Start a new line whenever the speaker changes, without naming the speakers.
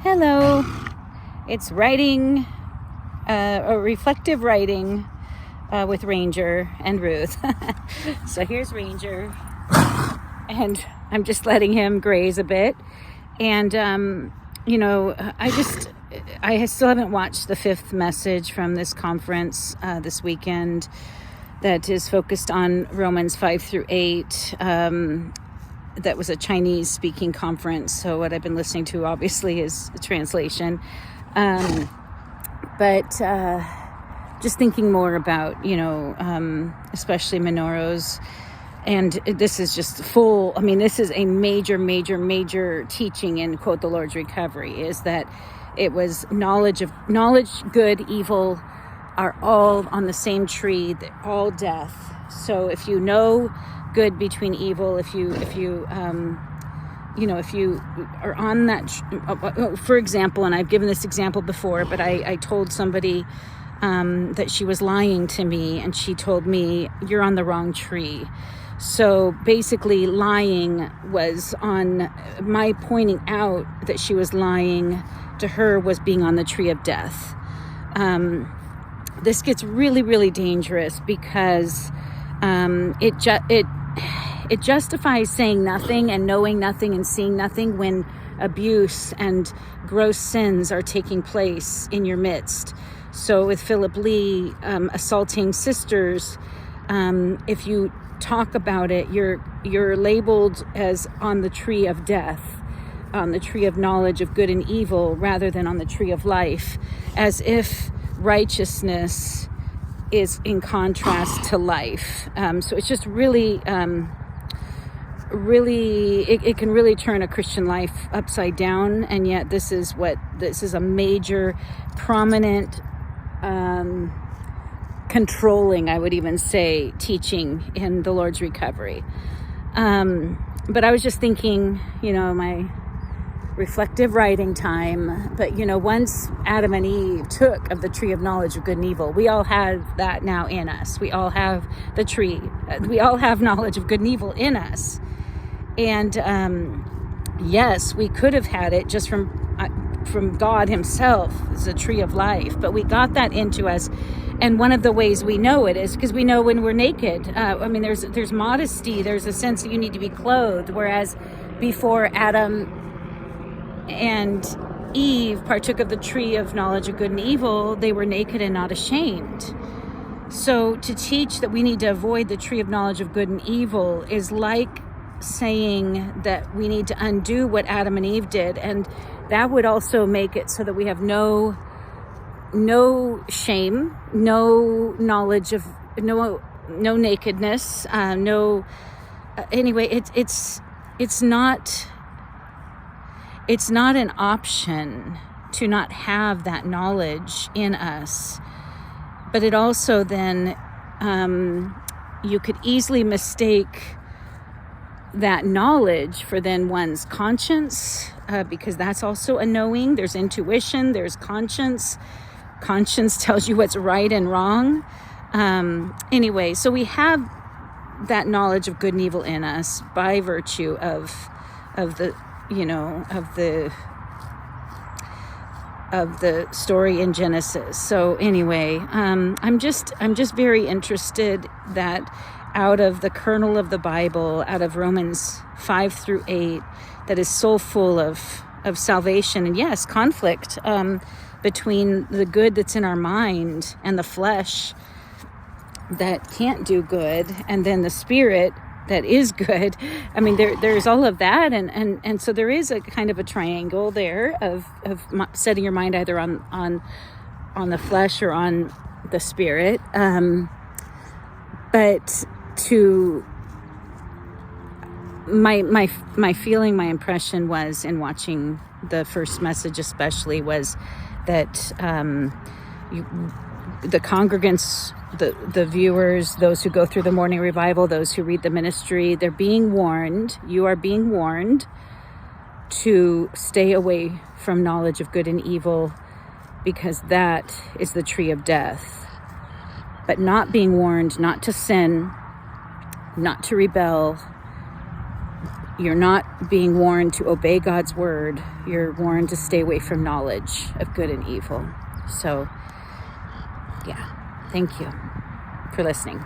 Hello, it's writing, a reflective writing with Ranger and Ruth. So here's Ranger, and I'm just letting him graze a bit. And, I still haven't watched the fifth message from this conference this weekend that is focused on Romans 5-8. That was a Chinese speaking conference. So what I've been listening to obviously is a translation. But just thinking more about, especially Minoru's. And this is just full. I mean, this is a major teaching in, quote, the Lord's recovery, is that it was knowledge, good, evil are all on the same tree, all death. So if you know good between evil, if you are on that, for example, and I've given this example before, but I told somebody that she was lying to me, and she told me, you're on the wrong tree. So basically lying was on my pointing out that she was lying to her was being on the tree of death. This gets really dangerous because it justifies saying nothing and knowing nothing and seeing nothing when abuse and gross sins are taking place in your midst. So with Philip Lee assaulting sisters, if you talk about it, you're labeled as on the tree of death, on the tree of knowledge of good and evil, rather than on the tree of life, as if righteousness is in contrast to life. So it's just really, it can really turn a Christian life upside down. And yet this is a major, prominent, controlling, I would even say, teaching in the Lord's recovery. But I was just thinking, my reflective writing time, but once Adam and Eve took of the tree of knowledge of good and evil, we all have that now in us. We all have the tree. We all have knowledge of good and evil in us. And yes, we could have had it just from God himself as a tree of life, but we got that into us. And one of the ways we know it is because we know when we're naked. There's modesty. There's a sense that you need to be clothed. Whereas before Adam and Eve partook of the tree of knowledge of good and evil, they were naked and not ashamed. So to teach that we need to avoid the tree of knowledge of good and evil is like saying that we need to undo what Adam and Eve did. And that would also make it so that we have no shame, no knowledge of, no nakedness, anyway, it's not an option to not have that knowledge in us. But it also then, you could easily mistake that knowledge for then one's conscience, because that's also a knowing. There's intuition, there's conscience. Conscience tells you what's right and wrong. Anyway, so we have that knowledge of good and evil in us by virtue of the story in Genesis. So anyway, I'm just very interested that out of the kernel of the Bible, out of Romans 5-8, that is so full of salvation and yes, conflict between the good that's in our mind and the flesh that can't do good, and then the spirit that is good. I mean, there's all of that, and so there is a kind of a triangle there of setting your mind either on the flesh or on the spirit. But to my feeling, my impression was in watching the first message, especially, was that the congregants, the viewers, those who go through the morning revival, those who read the ministry, they're being warned. You are being warned to stay away from knowledge of good and evil, because that is the tree of death. But not being warned not to sin, not to rebel, you're not being warned to obey God's word. You're warned to stay away from knowledge of good and evil. So, yeah, thank you for listening.